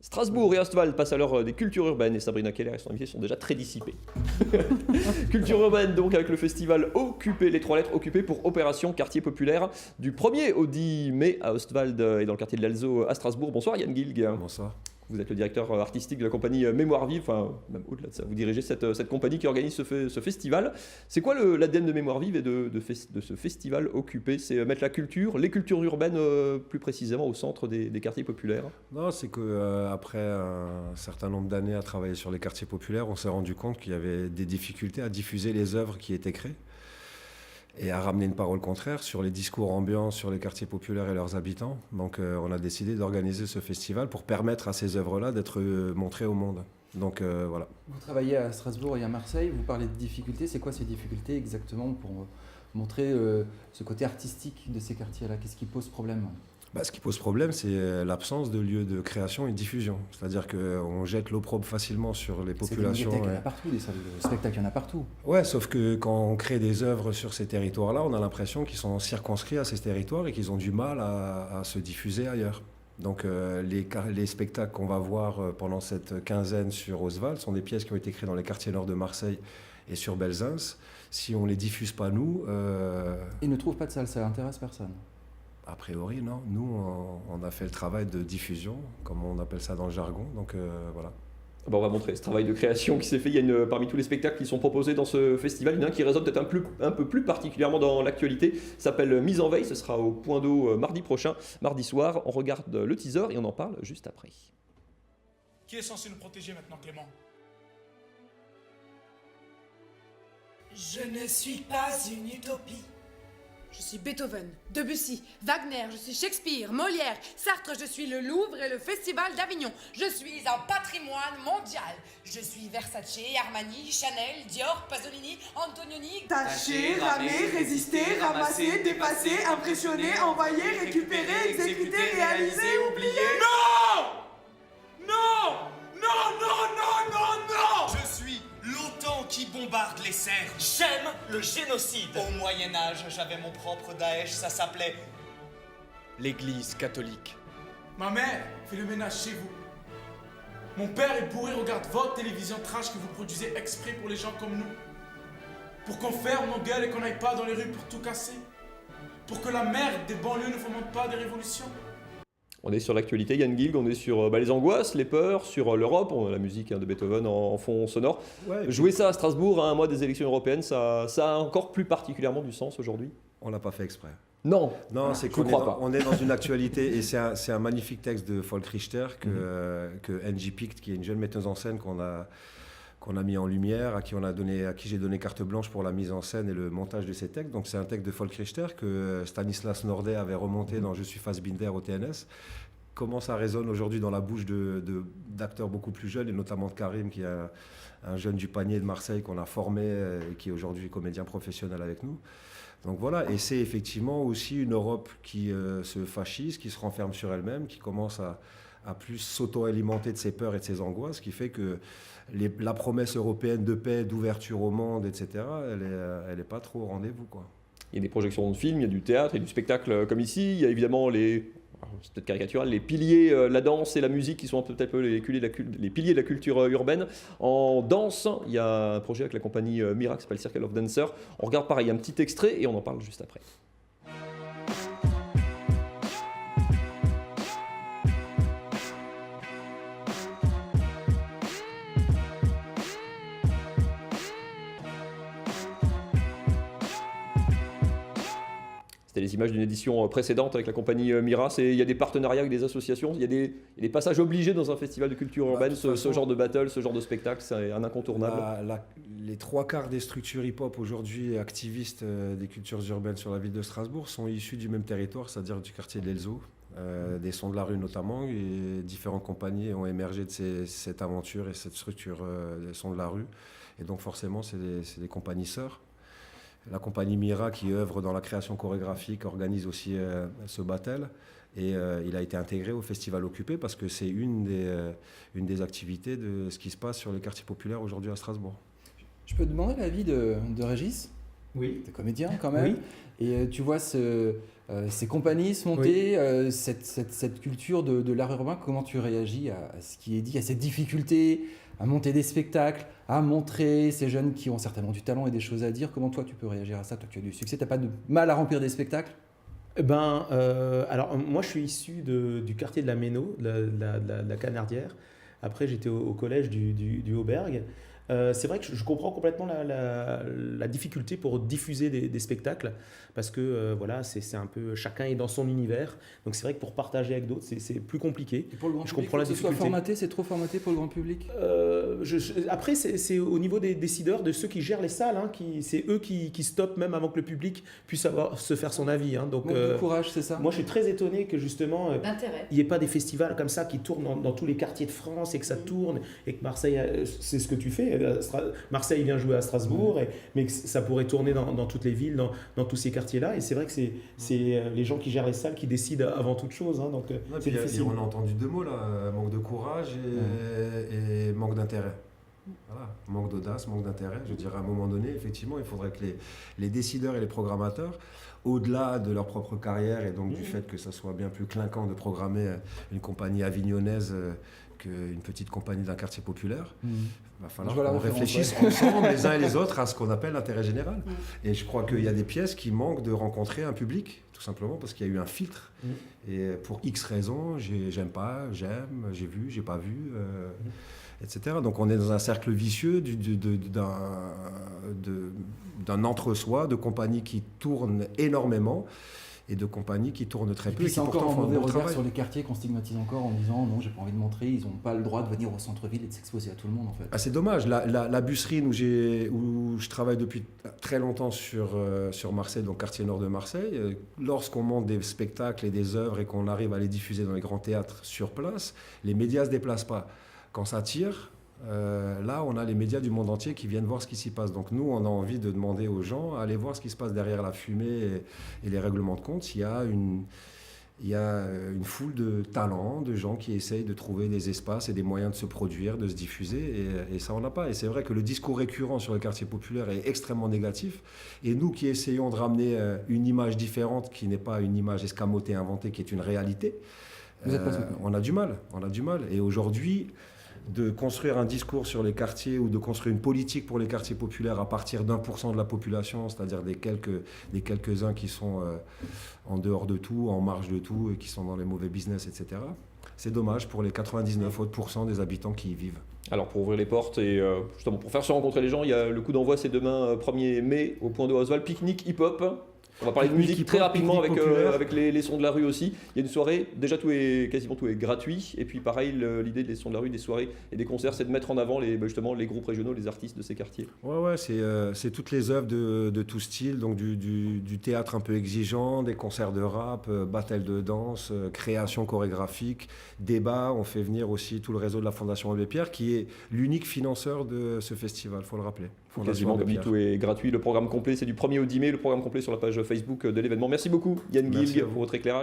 Strasbourg et Ostwald passent à l'heure des cultures urbaines et Sabrina Keller et son invité sont déjà très dissipés. Culture urbaine donc avec le festival Occupé, les 3 lettres Occupé pour Opération Quartier Populaire du 1er au 10 mai à Ostwald et dans le quartier de l'Alzo à Strasbourg. Bonsoir Yann Gilg. Bonsoir. Vous êtes le directeur artistique de la compagnie Mémoire Vive, enfin même au-delà de ça, vous dirigez cette compagnie qui organise ce festival. C'est quoi l'ADN de Mémoire Vive et de ce festival Occupé? C'est mettre la culture, les cultures urbaines plus précisément au centre des quartiers populaires? Non, c'est qu'après un certain nombre d'années à travailler sur les quartiers populaires, on s'est rendu compte qu'il y avait des difficultés à diffuser les œuvres qui étaient créées et à ramener une parole contraire sur les discours ambiants sur les quartiers populaires et leurs habitants. Donc on a décidé d'organiser ce festival pour permettre à ces œuvres-là d'être montrées au monde. Donc voilà. Vous travaillez à Strasbourg et à Marseille, vous parlez de difficultés. C'est quoi ces difficultés exactement pour montrer ce côté artistique de ces quartiers-là? Qu'est-ce qui pose problème? Ce qui pose problème, c'est l'absence de lieux de création et de diffusion. C'est-à-dire qu'on jette l'opprobre facilement sur les populations. Il y en a partout, des salles de spectacle, il y en a partout. Ouais, sauf que quand on crée des œuvres sur ces territoires-là, on a l'impression qu'ils sont circonscrits à ces territoires et qu'ils ont du mal à se diffuser ailleurs. Donc les spectacles qu'on va voir pendant cette quinzaine sur Ostwald sont des pièces qui ont été créées dans les quartiers nord de Marseille et sur Belzins. Si on ne les diffuse pas, nous... Ils ne trouvent pas de salle, ça n'intéresse personne. A priori, non. Nous, on a fait le travail de diffusion, comme on appelle ça dans le jargon. Donc voilà. On va montrer ce travail de création qui s'est fait. Il y a parmi tous les spectacles qui sont proposés dans ce festival, il y en a un qui résonne peut-être un peu plus particulièrement dans l'actualité. Ça s'appelle Mise en veille. Ce sera au Point d'eau mardi prochain, mardi soir. On regarde le teaser et on en parle juste après. Qui est censé nous protéger maintenant, Clément? Je ne suis pas une utopie. Je suis Beethoven, Debussy, Wagner, je suis Shakespeare, Molière, Sartre, je suis le Louvre et le Festival d'Avignon. Je suis un patrimoine mondial. Je suis Versace, Armani, Chanel, Dior, Pasolini, Antonioni. Tâcher, ramer, résister, ramasser, dépasser, impressionner, envoyer, récupérer, exécuter, réaliser, oublier. Non! Non! Non, non, non, non, non! Je suis l'OTAN qui bombarde les serfs. J'aime le génocide. Au Moyen-Âge, j'avais mon propre Daesh, ça s'appelait L'Église catholique. Ma mère fait le ménage chez vous. Mon père est bourré, regarde votre télévision trash que vous produisez exprès pour les gens comme nous. Pour qu'on ferme nos gueules et qu'on n'aille pas dans les rues pour tout casser. Pour que la merde des banlieues ne fomente pas des révolutions. On est sur l'actualité, Yann Gilg, on est sur les angoisses, les peurs, sur l'Europe, on a la musique de Beethoven en fond sonore. Ouais, jouer ça à Strasbourg à un mois des élections européennes, ça a encore plus particulièrement du sens aujourd'hui? On l'a pas fait exprès. Non, c'est qu'on est dans une actualité et c'est un magnifique texte de Volk Richter que Angie Picht, qui est une jeune metteuse en scène qu'on a mis en lumière, à qui j'ai donné carte blanche pour la mise en scène et le montage de ces textes. Donc c'est un texte de Volk Richter que Stanislas Nordet avait remonté dans Je suis Fassbinder au TNS. Comment ça résonne aujourd'hui dans la bouche d'acteurs beaucoup plus jeunes, et notamment de Karim, qui est un jeune du panier de Marseille qu'on a formé et qui est aujourd'hui comédien professionnel avec nous. Donc voilà, et c'est effectivement aussi une Europe qui se fascise, qui se renferme sur elle-même, qui commence à plus s'auto-alimenter de ses peurs et de ses angoisses, ce qui fait que la promesse européenne de paix, d'ouverture au monde, etc., elle est pas trop au rendez-vous, quoi. Il y a des projections de films, il y a du théâtre, il y a du spectacle comme ici, il y a évidemment c'est peut-être caricatural, les piliers, la danse et la musique qui sont peut-être un peu les piliers de la culture urbaine. En danse, il y a un projet avec la compagnie Mira qui s'appelle Circle of Dancers. On regarde pareil un petit extrait et on en parle juste après. C'était les images d'une édition précédente avec la compagnie Mira. Il y a des partenariats avec des associations, il y a des passages obligés dans un festival de culture urbaine, ce genre de battle, ce genre de spectacle, c'est un incontournable. Les 3/4 des structures hip-hop aujourd'hui activistes des cultures urbaines sur la ville de Strasbourg sont issus du même territoire, c'est-à-dire du quartier de l'Elzo, des Sons de la Rue notamment, et différentes compagnies ont émergé de cette aventure et cette structure des Sons de la Rue. Et donc forcément, c'est des compagnies sœurs. La compagnie Mira, qui œuvre dans la création chorégraphique, organise aussi ce battle. Et il a été intégré au Festival Occupé parce que c'est une des activités de ce qui se passe sur les quartiers populaires aujourd'hui à Strasbourg. Je peux te demander l'avis de Régis? Oui. Tu es comédien quand même. Oui. Et tu vois ces compagnies se monter, cette culture de l'art urbain, comment tu réagis à ce qui est dit, à cette difficulté à monter des spectacles, à montrer ces jeunes qui ont certainement du talent et des choses à dire. Comment toi tu peux réagir à ça? Toi tu as du succès, tu n'as pas de mal à remplir des spectacles? Alors moi je suis issu du quartier de la Méno, de la Canardière. Après j'étais au collège du Aubergue. C'est vrai que je comprends complètement la difficulté pour diffuser des spectacles parce que voilà, c'est un peu chacun est dans son univers. Donc c'est vrai que pour partager avec d'autres, c'est plus compliqué. Et pour le grand je public, comprends la que ce soit difficulté. formaté, c'est trop formaté pour le grand public? Après, c'est au niveau des décideurs, de ceux qui gèrent les salles. C'est eux qui stoppent même avant que le public puisse se faire son avis. Donc, Manque de courage, c'est ça? Moi, je suis très étonné que justement, D'intérêt. il n'y ait pas des festivals comme ça qui tournent dans tous les quartiers de France et que ça tourne et que Marseille, c'est ce que tu fais. Marseille vient jouer à Strasbourg, mais que ça pourrait tourner dans toutes les villes, dans tous ces quartiers-là. Et c'est vrai que c'est les gens qui gèrent les salles qui décident avant toute chose. Donc, c'est difficile. On a entendu deux mots là, manque de courage et manque d'intérêt. Voilà. Manque d'audace, manque d'intérêt. Je dirais à un moment donné, effectivement, il faudrait que les décideurs et les programmateurs, au-delà de leur propre carrière et donc du fait que ça soit bien plus clinquant de programmer une compagnie avignonnaise qu'une petite compagnie d'un quartier populaire, il va falloir qu'on réfléchisse ensemble les uns et les autres à ce qu'on appelle l'intérêt général. Et je crois qu'il y a des pièces qui manquent de rencontrer un public, tout simplement parce qu'il y a eu un filtre. Et pour X raisons, j'aime pas, j'aime, j'ai vu, j'ai pas vu, etc. Donc on est dans un cercle vicieux d'un entre-soi, de compagnies qui tournent énormément et de compagnies qui tournent très peu. Et c'est encore un mauvais regard travail sur les quartiers qu'on stigmatise encore en disant non, j'ai pas envie de montrer, ils n'ont pas le droit de venir au centre-ville et de s'exposer à tout le monde en fait. Ah, c'est dommage. La Busserine où je travaille depuis très longtemps sur Marseille, donc quartier nord de Marseille, lorsqu'on monte des spectacles et des œuvres et qu'on arrive à les diffuser dans les grands théâtres sur place, les médias ne se déplacent pas. Quand ça tire, là, on a les médias du monde entier qui viennent voir ce qui s'y passe. Donc nous, on a envie de demander aux gens à aller voir ce qui se passe derrière la fumée et les règlements de compte. Il y a une foule de talents, de gens qui essayent de trouver des espaces et des moyens de se produire, de se diffuser, et ça, on n'a pas. Et c'est vrai que le discours récurrent sur le quartier populaire est extrêmement négatif. Et nous qui essayons de ramener une image différente, qui n'est pas une image escamotée, inventée, qui est une réalité, on a du mal. Et aujourd'hui, de construire un discours sur les quartiers ou de construire une politique pour les quartiers populaires à partir d'1% de la population, c'est-à-dire des quelques-uns qui sont en dehors de tout, en marge de tout et qui sont dans les mauvais business, etc. C'est dommage pour les 99 autres % des habitants qui y vivent. Alors pour ouvrir les portes et justement pour faire se rencontrer les gens, il y a le coup d'envoi, c'est demain 1er mai au point de Oswald, pique-nique hip-hop. On va parler de musique très rapidement avec les sons de la rue aussi. Il y a une soirée, déjà quasiment tout est gratuit. Et puis pareil, l'idée des sons de la rue, des soirées et des concerts, c'est de mettre en avant justement les groupes régionaux, les artistes de ces quartiers. Ouais, c'est toutes les œuvres de tout style, donc du théâtre un peu exigeant, des concerts de rap, battle de danse, création chorégraphique, débat. On fait venir aussi tout le réseau de la Fondation Abbé Pierre, qui est l'unique financeur de ce festival, il faut le rappeler. Quasiment, comme dit, tout est gratuit. Le programme complet, c'est du 1er au 10 mai. Le programme complet sur la page Facebook de l'événement. Merci beaucoup, Yann Guilg, pour votre éclairage.